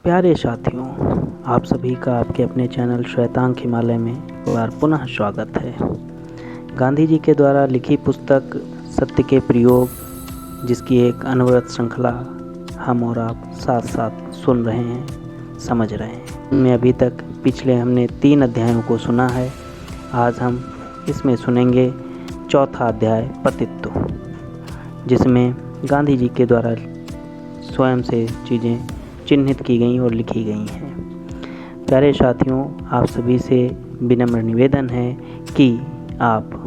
प्यारे साथियों, आप सभी का आपके अपने चैनल श्वेतांक हिमालय में एक बार पुनः स्वागत है। गांधी जी के द्वारा लिखी पुस्तक सत्य के प्रयोग, जिसकी एक अनवरत श्रृंखला हम और आप साथ साथ सुन रहे हैं, समझ रहे हैं। मैं अभी तक पिछले हमने 3 अध्यायों को सुना है। आज हम इसमें सुनेंगे चौथा अध्याय पतित्व, जिसमें गांधी जी के द्वारा स्वयं से चीज़ें चिन्हित की गई और लिखी गई हैं। प्यारे साथियों, आप सभी से विनम्र निवेदन है कि आप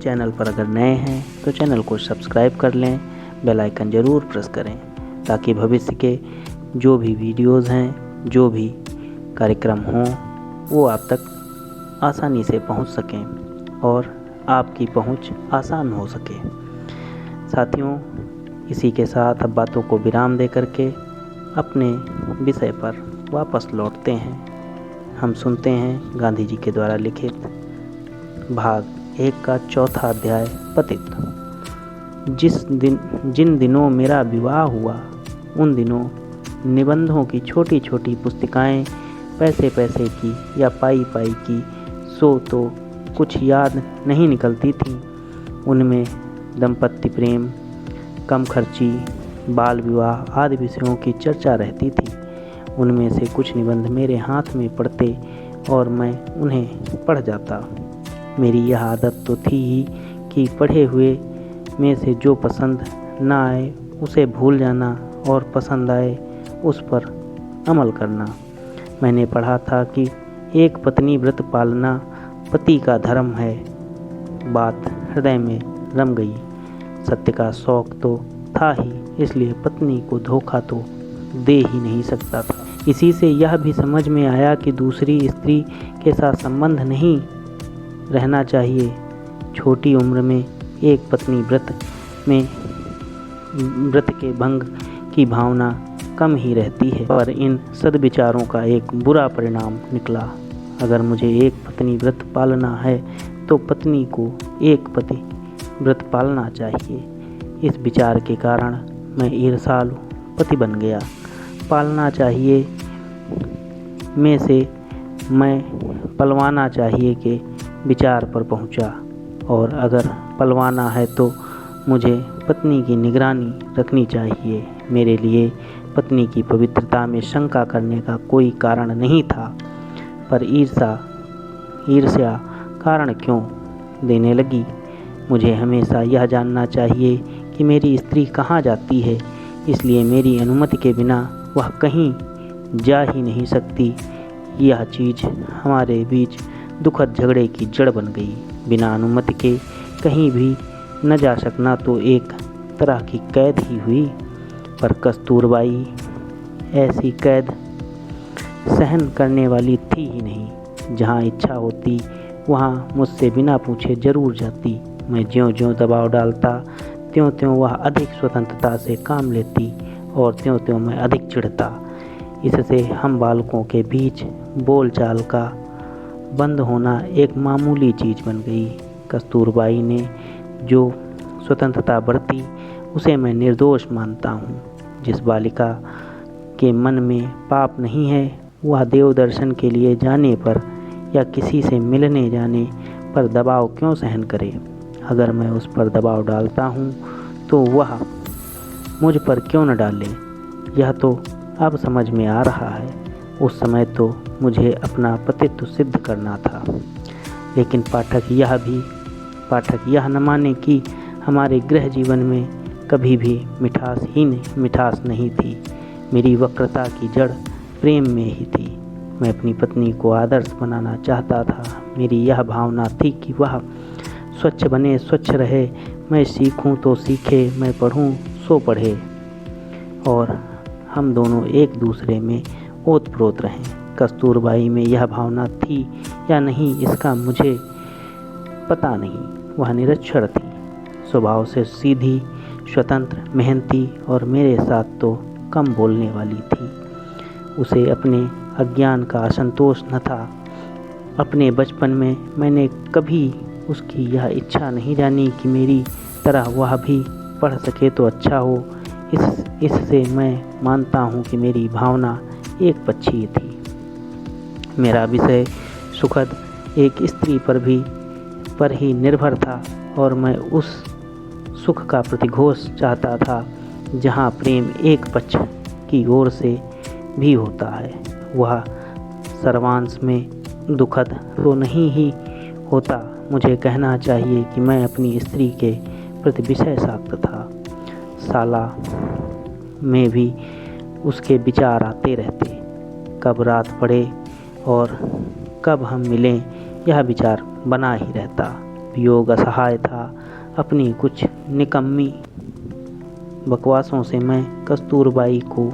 चैनल पर अगर नए हैं तो चैनल को सब्सक्राइब कर लें, बेल आइकन ज़रूर प्रेस करें, ताकि भविष्य के जो भी वीडियोज़ हैं, जो भी कार्यक्रम हों, वो आप तक आसानी से पहुंच सकें और आपकी पहुंच आसान हो सके। साथियों, इसी के साथ अब बातों को विराम दे करके अपने विषय पर वापस लौटते हैं। हम सुनते हैं गांधी जी के द्वारा लिखित भाग 1 का चौथा अध्याय पतित्व। जिन दिनों मेरा विवाह हुआ, उन दिनों निबंधों की छोटी छोटी पुस्तिकाएं पैसे पैसे की या पाई पाई की सो तो कुछ याद नहीं निकलती थीं। उनमें दंपत्ति प्रेम, कम खर्ची, बाल विवाह आदि विषयों की चर्चा रहती थी। उनमें से कुछ निबंध मेरे हाथ में पड़ते और मैं उन्हें पढ़ जाता। मेरी यह आदत तो थी ही कि पढ़े हुए में से जो पसंद न आए उसे भूल जाना और पसंद आए उस पर अमल करना। मैंने पढ़ा था कि एक पत्नी व्रत पालना पति का धर्म है। बात हृदय में रम गई। सत्य का शौक तो था ही, इसलिए पत्नी को धोखा तो दे ही नहीं सकता था। इसी से यह भी समझ में आया कि दूसरी स्त्री के साथ संबंध नहीं रहना चाहिए। छोटी उम्र में एक पत्नी व्रत के भंग की भावना कम ही रहती है, पर इन सद्विचारों का एक बुरा परिणाम निकला। अगर मुझे एक पत्नी व्रत पालना है तो पत्नी को एक पति व्रत पालना चाहिए। इस विचार के कारण मैं ईर्ष्यालु पति बन गया। पालना चाहिए में से मैं पलवाना चाहिए के विचार पर पहुंचा, और अगर पलवाना है तो मुझे पत्नी की निगरानी रखनी चाहिए। मेरे लिए पत्नी की पवित्रता में शंका करने का कोई कारण नहीं था, पर ईर्ष्या कारण क्यों देने लगी। मुझे हमेशा यह जानना चाहिए कि मेरी स्त्री कहाँ जाती है, इसलिए मेरी अनुमति के बिना वह कहीं जा ही नहीं सकती। यह चीज़ हमारे बीच दुखद झगड़े की जड़ बन गई। बिना अनुमति के कहीं भी न जा सकना तो एक तरह की कैद ही हुई, पर कस्तूरबाई ऐसी कैद सहन करने वाली थी ही नहीं। जहाँ इच्छा होती वहाँ मुझसे बिना पूछे जरूर जाती। मैं ज्यों-ज्यों दबाव डालता त्यों-त्यों वह अधिक स्वतंत्रता से काम लेती और त्यों-त्यों मैं अधिक चिढ़ता। इससे हम बालकों के बीच बोलचाल का बंद होना एक मामूली चीज़ बन गई। कस्तूरबाई ने जो स्वतंत्रता बरती उसे मैं निर्दोष मानता हूँ। जिस बालिका के मन में पाप नहीं है, वह देव दर्शन के लिए जाने पर या किसी से मिलने जाने पर दबाव क्यों सहन करे। अगर मैं उस पर दबाव डालता हूँ तो वह मुझ पर क्यों न डाले। यह तो अब समझ में आ रहा है। उस समय तो मुझे अपना पतित्व सिद्ध करना था। लेकिन पाठक यह न माने कि हमारे गृह जीवन में कभी भी मिठास नहीं थी। मेरी वक्रता की जड़ प्रेम में ही थी। मैं अपनी पत्नी को आदर्श बनाना चाहता था। मेरी यह भावना थी कि वह स्वच्छ बने, स्वच्छ रहे। मैं सीखूं तो सीखे, मैं पढ़ूं सो पढ़े, और हम दोनों एक दूसरे में ओत-प्रोत रहें। कस्तूरबाई में यह भावना थी या नहीं, इसका मुझे पता नहीं। वह निरक्षर थी, स्वभाव से सीधी, स्वतंत्र, मेहनती और मेरे साथ तो कम बोलने वाली थी। उसे अपने अज्ञान का असंतोष न था। अपने बचपन में मैंने कभी उसकी यह इच्छा नहीं जानी कि मेरी तरह वह भी पढ़ सके तो अच्छा हो। इससे मैं मानता हूँ कि मेरी भावना एक पक्षी थी। मेरा विषय सुखद एक स्त्री पर ही निर्भर था और मैं उस सुख का प्रतिघोष चाहता था जहाँ प्रेम एक पक्ष की ओर से भी होता है। वह सर्वांश में दुखद तो नहीं ही होता। मुझे कहना चाहिए कि मैं अपनी स्त्री के प्रति विषयासक्त था। साला में भी उसके विचार आते रहते, कब रात पड़े और कब हम मिलें यह विचार बना ही रहता। वियोग असहाय था। अपनी कुछ निकम्मी बकवासों से मैं कस्तूरबाई को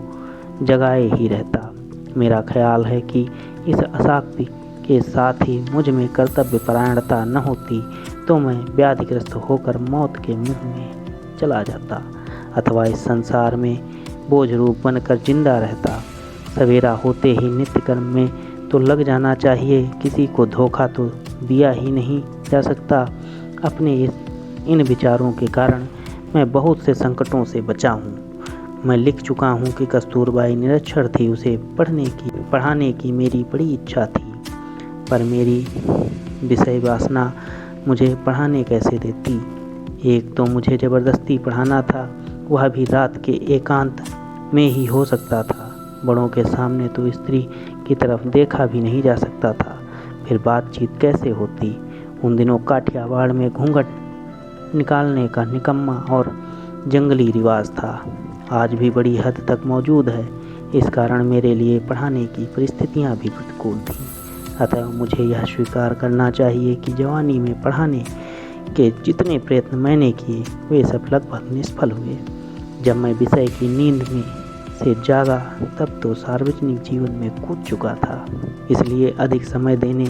जगाए ही रहता। मेरा ख्याल है कि इस आसक्ति के साथ ही मुझ में कर्तव्यपरायणता न होती तो मैं व्याधिग्रस्त होकर मौत के मुंह में चला जाता अथवा इस संसार में बोझ रूप बनकर जिंदा रहता। सवेरा होते ही नित्य कर्म में तो लग जाना चाहिए। किसी को धोखा तो दिया ही नहीं जा सकता। अपने इन विचारों के कारण मैं बहुत से संकटों से बचा हूँ। मैं लिख चुका हूँ कि कस्तूरबाई निरक्षर थी। उसे पढ़ाने की मेरी बड़ी इच्छा थी, पर मेरी विषय वासना मुझे पढ़ाने कैसे देती। एक तो मुझे ज़बरदस्ती पढ़ाना था, वह भी रात के एकांत में ही हो सकता था। बड़ों के सामने तो स्त्री की तरफ देखा भी नहीं जा सकता था। फिर बातचीत कैसे होती। उन दिनों काठियावाड़ में घूंघट निकालने का निकम्मा और जंगली रिवाज था, आज भी बड़ी हद तक मौजूद है। इस कारण मेरे लिए पढ़ाने की परिस्थितियां भी प्रतिकूल थीं। अतः मुझे यह स्वीकार करना चाहिए कि जवानी में पढ़ाने के जितने प्रयत्न मैंने किए वे सब लगभग निष्फल हुए। जब मैं विषय की नींद में से जागा तब तो सार्वजनिक जीवन में कूद चुका था। इसलिए अधिक समय देने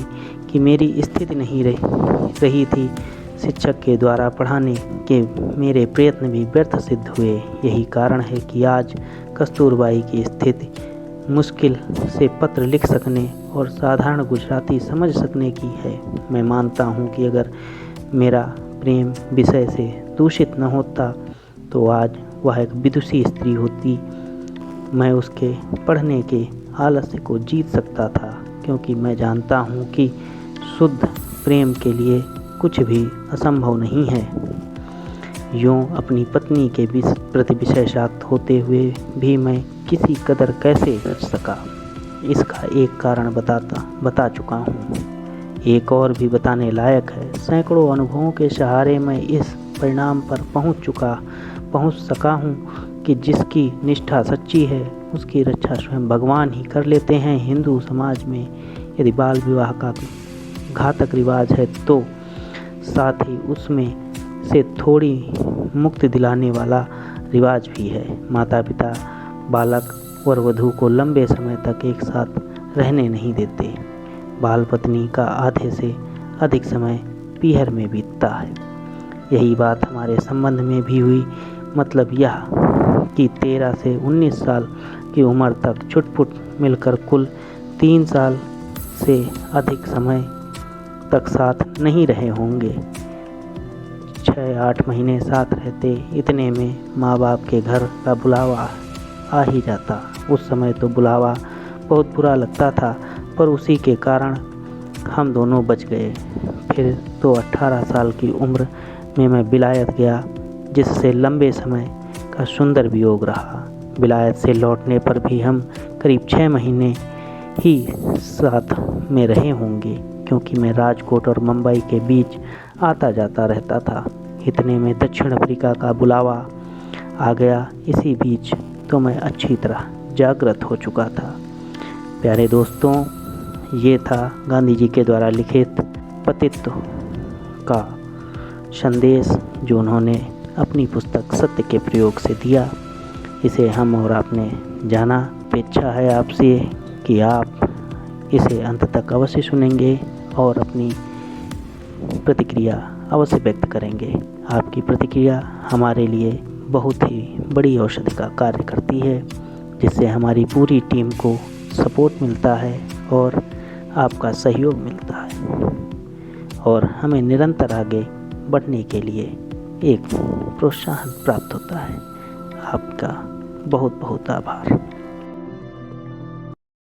की मेरी स्थिति नहीं रही थी। शिक्षक के द्वारा पढ़ाने के मेरे प्रयत्न भी व्यर्थ सिद्ध हुए। यही कारण है कि आज कस्तूरबाई की स्थिति मुश्किल से पत्र लिख सकने और साधारण गुजराती समझ सकने की है। मैं मानता हूँ कि अगर मेरा प्रेम विषय से दूषित न होता तो आज वह एक विदुषी स्त्री होती। मैं उसके पढ़ने के आलस्य को जीत सकता था, क्योंकि मैं जानता हूँ कि शुद्ध प्रेम के लिए कुछ भी असंभव नहीं है। यूँ अपनी पत्नी के प्रति विषयासक्त होते हुए भी मैं किसी कदर कैसे रच सका, इसका एक कारण बता चुका हूँ। एक और भी बताने लायक है। सैकड़ों अनुभवों के सहारे मैं इस परिणाम पर पहुँच सका हूँ कि जिसकी निष्ठा सच्ची है उसकी रक्षा स्वयं भगवान ही कर लेते हैं। हिंदू समाज में यदि बाल विवाह का घातक रिवाज है तो साथ ही उसमें से थोड़ी मुक्ति दिलाने वाला रिवाज भी है। माता पिता बालक और वधू को लंबे समय तक एक साथ रहने नहीं देते। बाल पत्नी का आधे से अधिक समय पीहर में बीतता है। यही बात हमारे संबंध में भी हुई। मतलब यह कि 13 से 19 साल की उम्र तक छुटपुट मिलकर कुल 3 साल से अधिक समय तक साथ नहीं रहे होंगे। 6-8 महीने साथ रहते, इतने में माँ बाप के घर का बुलावा आ ही जाता। उस समय तो बुलावा बहुत बुरा लगता था, पर उसी के कारण हम दोनों बच गए। फिर तो 18 साल की उम्र में मैं विलायत गया, जिससे लंबे समय का सुंदर वियोग रहा। विलायत से लौटने पर भी हम करीब 6 महीने ही साथ में रहे होंगे, क्योंकि मैं राजकोट और मुंबई के बीच आता जाता रहता था। इतने में दक्षिण अफ्रीका का बुलावा आ गया। इसी बीच तो मैं अच्छी तरह जागृत हो चुका था। प्यारे दोस्तों, ये था गांधी जी के द्वारा लिखित पतित्व का संदेश, जो उन्होंने अपनी पुस्तक सत्य के प्रयोग से दिया। इसे हम और आपने जाना। अपेक्षा है आपसे कि आप इसे अंत तक अवश्य सुनेंगे और अपनी प्रतिक्रिया अवश्य व्यक्त करेंगे। आपकी प्रतिक्रिया हमारे लिए बहुत ही बड़ी औषधि का कार्य करती है, जिससे हमारी पूरी टीम को सपोर्ट मिलता है और आपका सहयोग मिलता है और हमें निरंतर आगे बढ़ने के लिए एक प्रोत्साहन प्राप्त होता है। आपका बहुत बहुत आभार।